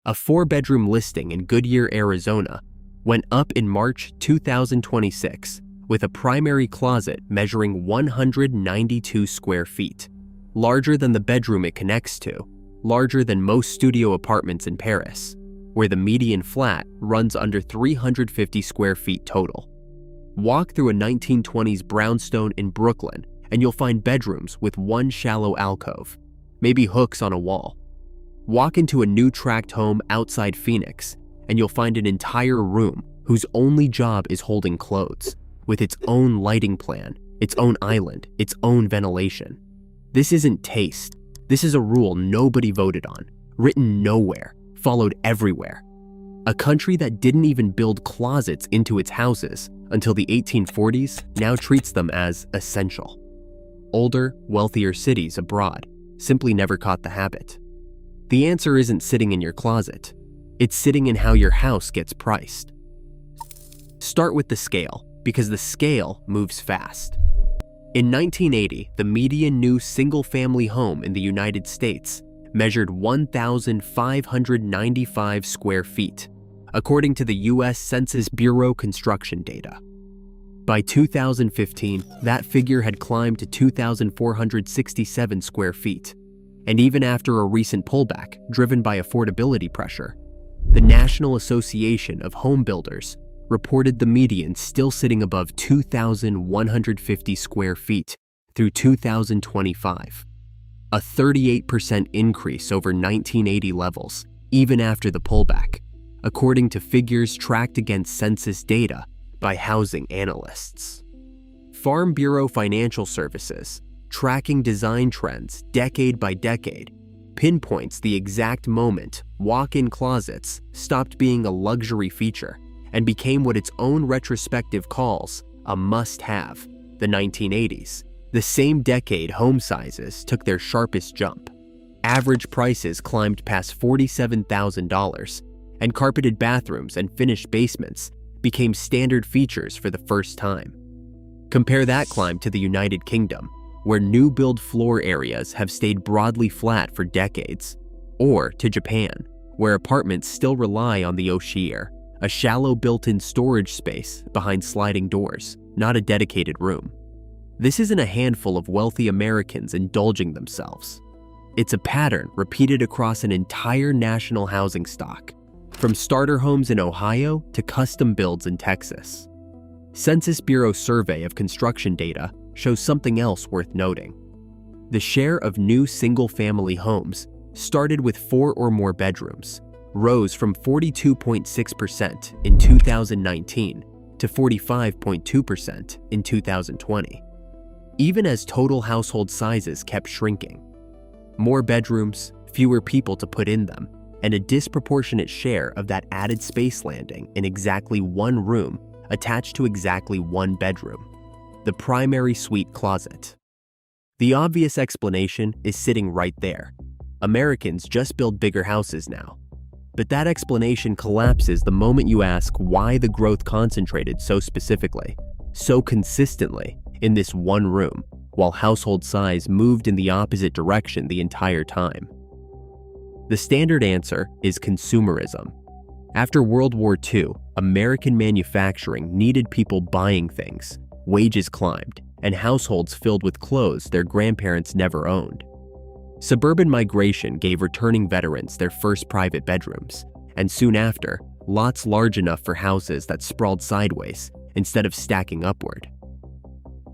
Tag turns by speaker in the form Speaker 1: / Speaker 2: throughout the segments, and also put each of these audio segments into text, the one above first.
Speaker 1: A 4-bedroom listing in Goodyear, Arizona, went up in March 2026 with a primary closet measuring 192 square feet, larger than the bedroom it connects to, larger than most studio apartments in Paris, where the median flat runs under 350 square feet total. Walk through a 1920s brownstone in Brooklyn and you'll find bedrooms with one shallow alcove, maybe hooks on a wall. Walk into a new tract home outside Phoenix and you'll find an entire room whose only job is holding clothes, with its own lighting plan, its own island, its own ventilation. This isn't taste. This is a rule nobody voted on, written nowhere, followed everywhere. A country that didn't even build closets into its houses until the 1840s now treats them as essential. Older, wealthier cities abroad simply never caught the habit. The answer isn't sitting in your closet. It's sitting in how your house gets priced. Start with the scale, because the scale moves fast. In 1980, the median new single-family home in the United States measured 1,595 square feet, according to the U.S. Census Bureau construction data. By 2015, that figure had climbed to 2,467 square feet. And even after a recent pullback driven by affordability pressure, the National Association of Home Builders reported the median still sitting above 2,150 square feet through 2025, a 38% increase over 1980 levels, even after the pullback, according to figures tracked against census data by housing analysts. Farm Bureau Financial Services, tracking design trends decade by decade, pinpoints the exact moment walk-in closets stopped being a luxury feature and became what its own retrospective calls a must-have, the 1980s, the same decade home sizes took their sharpest jump. Average prices climbed past $47,000, and carpeted bathrooms and finished basements became standard features for the first time. Compare that climb to the United Kingdom, where new build floor areas have stayed broadly flat for decades, or to Japan, where apartments still rely on the oshier, a shallow built-in storage space behind sliding doors, not a dedicated room. This isn't a handful of wealthy Americans indulging themselves. It's a pattern repeated across an entire national housing stock, from starter homes in Ohio to custom builds in Texas. Census Bureau survey of construction data shows something else worth noting. The share of new single-family homes started with 4 or more bedrooms rose from 42.6% in 2019 to 45.2% in 2020, even as total household sizes kept shrinking. More bedrooms, fewer people to put in them, and a disproportionate share of that added space landing in exactly one room attached to exactly one bedroom, the primary suite closet. The obvious explanation is sitting right there. Americans just build bigger houses now. But that explanation collapses the moment you ask why the growth concentrated so specifically, so consistently, in this one room, while household size moved in the opposite direction the entire time. The standard answer is consumerism. After World War II, American manufacturing needed people buying things, wages climbed, and households filled with clothes their grandparents never owned. Suburban migration gave returning veterans their first private bedrooms, and soon after, lots large enough for houses that sprawled sideways instead of stacking upward.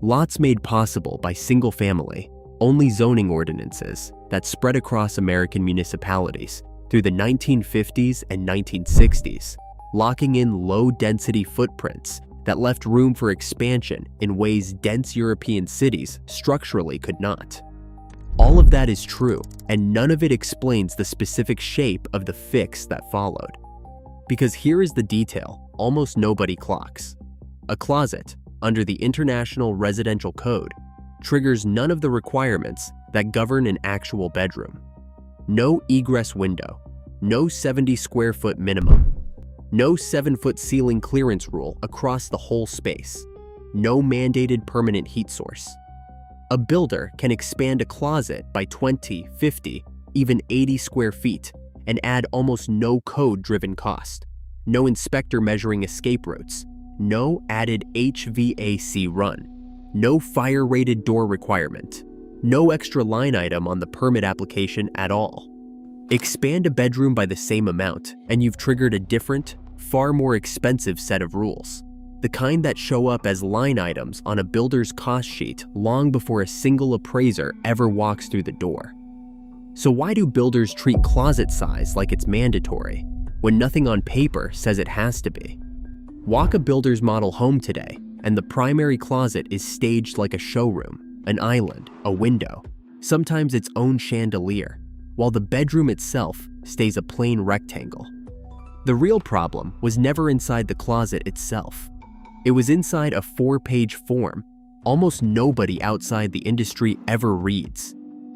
Speaker 1: Lots made possible by single-family, only zoning ordinances that spread across American municipalities through the 1950s and 1960s, locking in low-density footprints that left room for expansion in ways dense European cities structurally could not. All of that is true, and none of it explains the specific shape of the fix that followed. Because here is the detail almost nobody clocks. A closet, under the International Residential Code, triggers none of the requirements that govern an actual bedroom. No egress window, no 70 square foot minimum, no 7-foot ceiling clearance rule across the whole space, no mandated permanent heat source. A builder can expand a closet by 20, 50, even 80 square feet and add almost no code-driven cost, no inspector measuring escape routes, no added HVAC run, no fire-rated door requirement, no extra line item on the permit application at all. Expand a bedroom by the same amount, and you've triggered a different, far more expensive set of rules, the kind that show up as line items on a builder's cost sheet long before a single appraiser ever walks through the door. So why do builders treat closet size like it's mandatory, when nothing on paper says it has to be? Walk a builder's model home today, and the primary closet is staged like a showroom, an island, a window, sometimes its own chandelier, while the bedroom itself stays a plain rectangle. The real problem was never inside the closet itself. It was inside a 4-page form almost nobody outside the industry ever reads.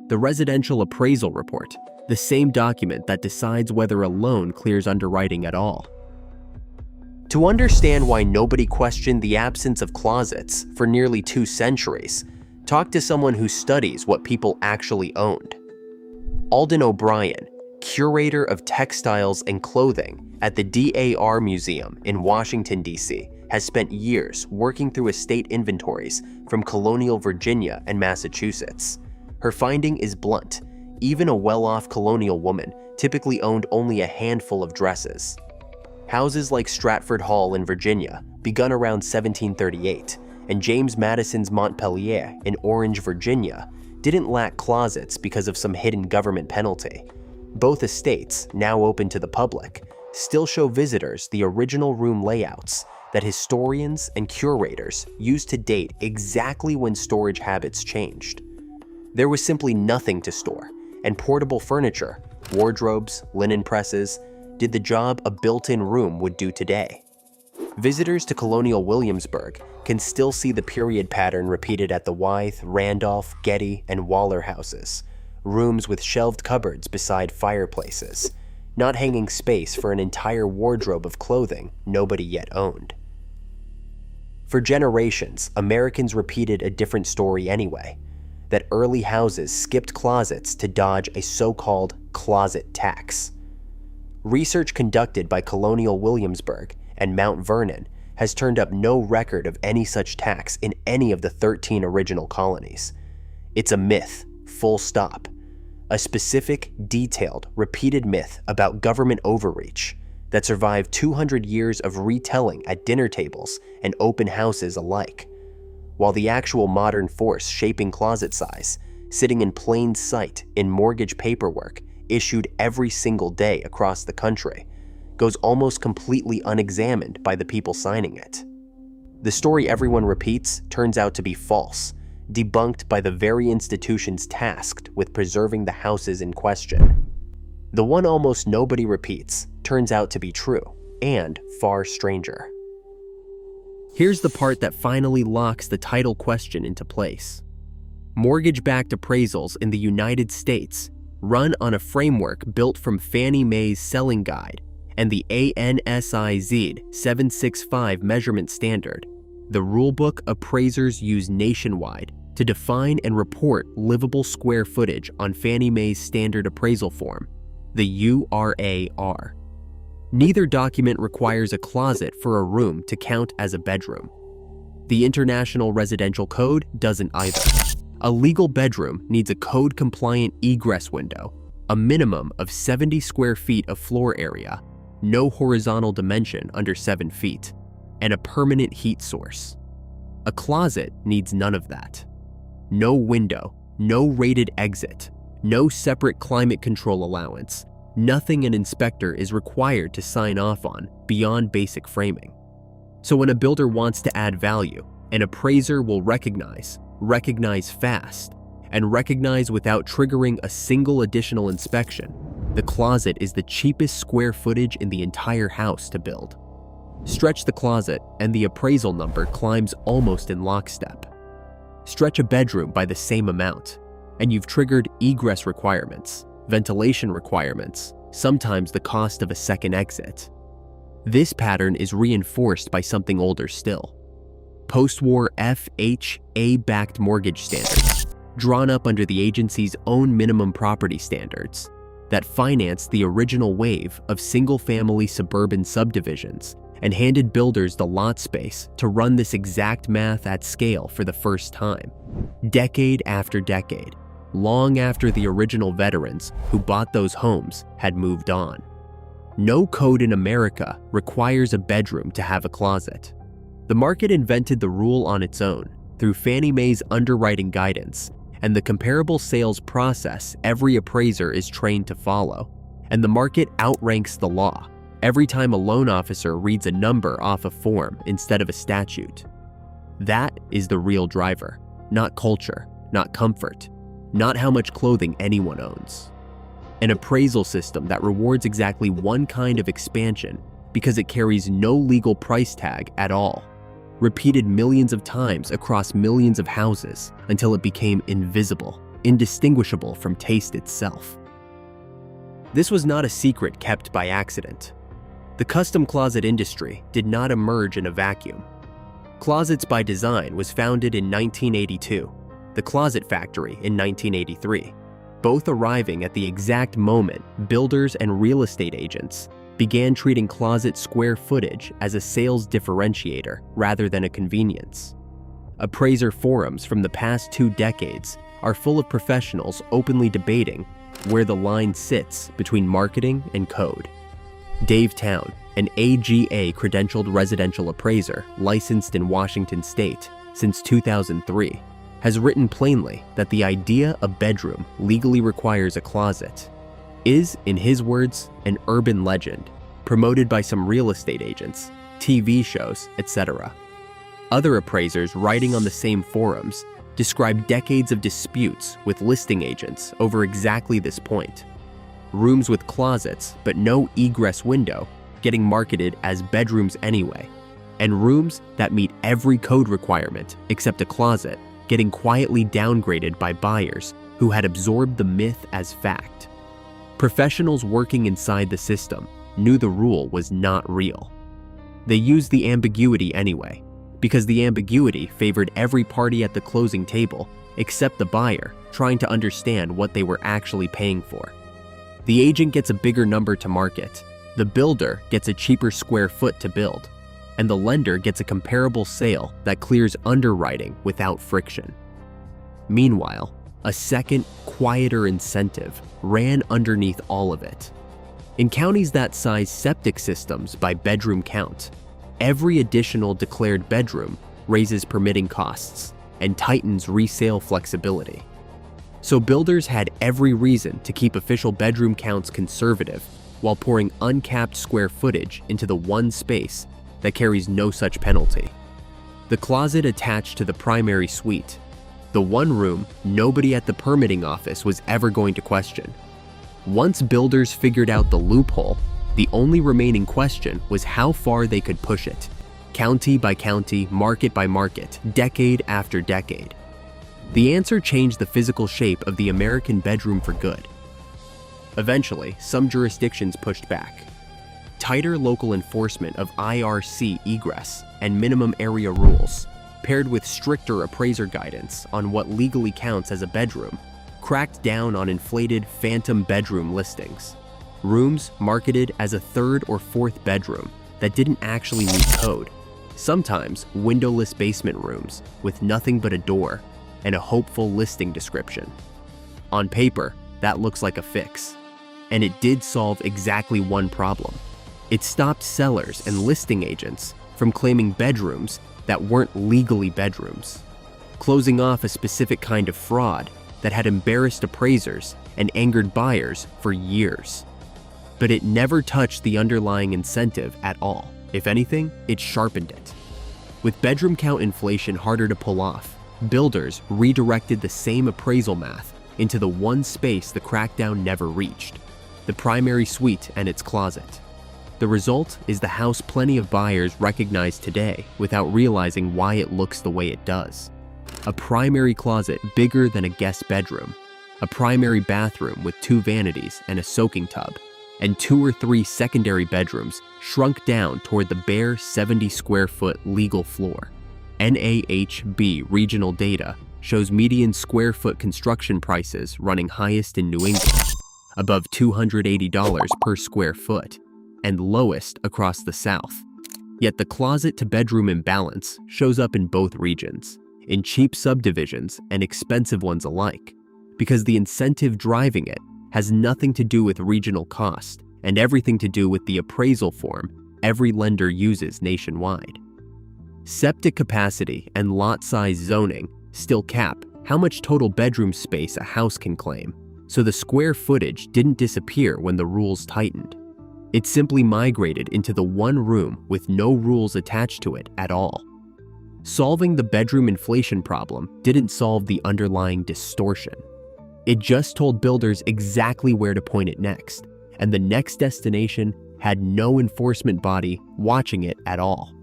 Speaker 1: The residential appraisal report, the same document that decides whether a loan clears underwriting at all. To understand why nobody questioned the absence of closets for nearly 2 centuries, talk to someone who studies what people actually owned. Alden O'Brien, curator of textiles and clothing at the DAR Museum in Washington, D.C., has spent years working through estate inventories from colonial Virginia and Massachusetts. Her finding is blunt. Even a well-off colonial woman typically owned only a handful of dresses. Houses like Stratford Hall in Virginia, begun around 1738, and James Madison's Montpelier in Orange, Virginia, didn't lack closets because of some hidden government penalty. Both estates, now open to the public, still show visitors the original room layouts that historians and curators used to date exactly when storage habits changed. There was simply nothing to store, and portable furniture, wardrobes, linen presses, did the job a built-in room would do today. Visitors to colonial Williamsburg can still see the period pattern repeated at the Wythe, Randolph, Getty, and Waller houses, rooms with shelved cupboards beside fireplaces, not hanging space for an entire wardrobe of clothing nobody yet owned. For generations, Americans repeated a different story anyway, that early houses skipped closets to dodge a so-called closet tax. Research conducted by colonial Williamsburg and Mount Vernon has turned up no record of any such tax in any of the 13 original colonies. It's a myth, full stop. A specific, detailed, repeated myth about government overreach that survived 200 years of retelling at dinner tables and open houses alike, while the actual modern force shaping closet size, sitting in plain sight in mortgage paperwork issued every single day across the country, goes almost completely unexamined by the people signing it. The story everyone repeats turns out to be false, debunked by the very institutions tasked with preserving the houses in question. The one almost nobody repeats turns out to be true, and far stranger. Here's the part that finally locks the title question into place. Mortgage-backed appraisals in the United States run on a framework built from Fannie Mae's Selling Guide and the ANSIZ 765 measurement standard, the rulebook appraisers use nationwide to define and report livable square footage on Fannie Mae's standard appraisal form, the URAR. Neither document requires a closet for a room to count as a bedroom. The International Residential Code doesn't either. A legal bedroom needs a code-compliant egress window, a minimum of 70 square feet of floor area, no horizontal dimension under 7 feet, and a permanent heat source. A closet needs none of that. No window, no rated exit, no separate climate control allowance, nothing an inspector is required to sign off on beyond basic framing. So when a builder wants to add value, an appraiser will recognize fast, and recognize without triggering a single additional inspection, the closet is the cheapest square footage in the entire house to build. Stretch the closet and the appraisal number climbs almost in lockstep. Stretch a bedroom by the same amount, and you've triggered egress requirements, ventilation requirements, sometimes the cost of a second exit. This pattern is reinforced by something older still. Post-war FHA-backed mortgage standards, drawn up under the agency's own minimum property standards. that financed the original wave of single-family suburban subdivisions and handed builders the lot space to run this exact math at scale for the first time. Decade after decade, long after the original veterans who bought those homes had moved on. No code in America requires a bedroom to have a closet. The market invented the rule on its own through Fannie Mae's underwriting guidance and the comparable sales process every appraiser is trained to follow, and the market outranks the law every time a loan officer reads a number off a form instead of a statute. That is the real driver, not culture, not comfort, not how much clothing anyone owns. An appraisal system that rewards exactly one kind of expansion because it carries no legal price tag at all, repeated millions of times across millions of houses until it became invisible, indistinguishable from taste itself. This was not a secret kept by accident. The custom closet industry did not emerge in a vacuum. Closets by Design was founded in 1982, the Closet Factory in 1983, both arriving at the exact moment builders and real estate agents began treating closet square footage as a sales differentiator rather than a convenience. Appraiser forums from the past 2 decades are full of professionals openly debating where the line sits between marketing and code. Dave Town, an AGA credentialed residential appraiser licensed in Washington State since 2003, has written plainly that the idea a bedroom legally requires a closet is, in his words, an urban legend, promoted by some real estate agents, TV shows, etc. Other appraisers writing on the same forums describe decades of disputes with listing agents over exactly this point. Rooms with closets but no egress window getting marketed as bedrooms anyway, and rooms that meet every code requirement except a closet getting quietly downgraded by buyers who had absorbed the myth as fact. Professionals working inside the system knew the rule was not real. They used the ambiguity anyway, because the ambiguity favored every party at the closing table except the buyer trying to understand what they were actually paying for. The agent gets a bigger number to market, the builder gets a cheaper square foot to build, and the lender gets a comparable sale that clears underwriting without friction. Meanwhile, a second, quieter incentive ran underneath all of it. In counties that size septic systems by bedroom count, every additional declared bedroom raises permitting costs and tightens resale flexibility. So builders had every reason to keep official bedroom counts conservative while pouring uncapped square footage into the one space that carries no such penalty. The closet attached to the primary suite, the one room nobody at the permitting office was ever going to question. Once builders figured out the loophole, the only remaining question was how far they could push it, county by county, market by market, decade after decade. The answer changed the physical shape of the American bedroom for good. Eventually, some jurisdictions pushed back. Tighter local enforcement of IRC egress and minimum area rules, paired with stricter appraiser guidance on what legally counts as a bedroom, cracked down on inflated phantom bedroom listings. Rooms marketed as a 3rd or 4th bedroom that didn't actually meet code. Sometimes windowless basement rooms with nothing but a door and a hopeful listing description. On paper, that looks like a fix. And it did solve exactly one problem. It stopped sellers and listing agents from claiming bedrooms that weren't legally bedrooms, closing off a specific kind of fraud that had embarrassed appraisers and angered buyers for years. But it never touched the underlying incentive at all. If anything, it sharpened it. With bedroom count inflation harder to pull off, builders redirected the same appraisal math into the one space the crackdown never reached, the primary suite and its closet. The result is the house plenty of buyers recognize today without realizing why it looks the way it does. A primary closet bigger than a guest bedroom, a primary bathroom with 2 vanities and a soaking tub, and 2 or 3 secondary bedrooms shrunk down toward the bare 70 square foot legal floor. NAHB regional data shows median square foot construction prices running highest in New England. above $280 per square foot, and lowest across the South. Yet the closet-to-bedroom imbalance shows up in both regions, in cheap subdivisions and expensive ones alike, because the incentive driving it has nothing to do with regional cost and everything to do with the appraisal form every lender uses nationwide. Septic capacity and lot size zoning still cap how much total bedroom space a house can claim, so the square footage didn't disappear when the rules tightened. It simply migrated into the one room with no rules attached to it at all. Solving the bedroom inflation problem didn't solve the underlying distortion. It just told builders exactly where to point it next, and the next destination had no enforcement body watching it at all.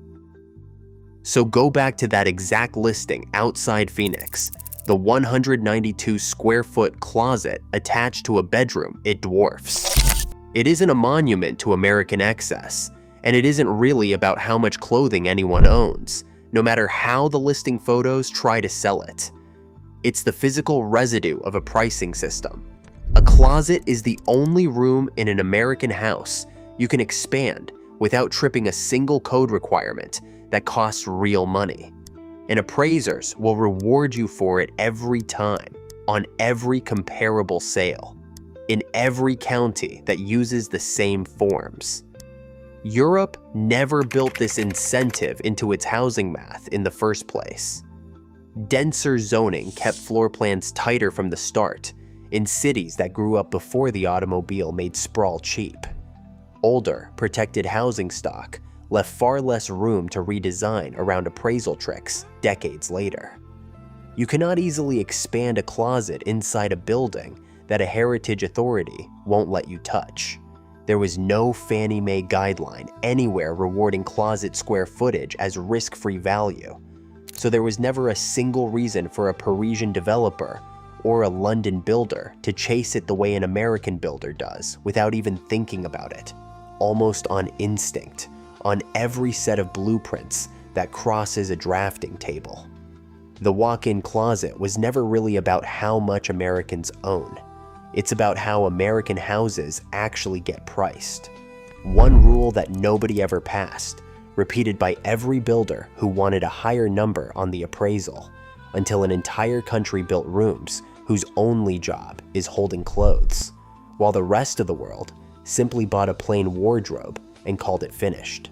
Speaker 1: So go back to that exact listing outside Phoenix, the 192 square foot closet attached to a bedroom it dwarfs. It isn't a monument to American excess, and it isn't really about how much clothing anyone owns, no matter how the listing photos try to sell it. It's the physical residue of a pricing system. A closet is the only room in an American house you can expand without tripping a single code requirement that costs real money. And appraisers will reward you for it every time, on every comparable sale, in every county that uses the same forms. Europe never built this incentive into its housing math in the first place. Denser zoning kept floor plans tighter from the start in cities that grew up before the automobile made sprawl cheap. Older, protected housing stock left far less room to redesign around appraisal tricks decades later. You cannot easily expand a closet inside a building that a heritage authority won't let you touch. There was no Fannie Mae guideline anywhere rewarding closet square footage as risk-free value, so there was never a single reason for a Parisian developer or a London builder to chase it the way an American builder does without even thinking about it, almost on instinct, on every set of blueprints that crosses a drafting table. The walk-in closet was never really about how much Americans own. It's about how American houses actually get priced. One rule that nobody ever passed, repeated by every builder who wanted a higher number on the appraisal, until an entire country built rooms whose only job is holding clothes, while the rest of the world simply bought a plain wardrobe and called it finished.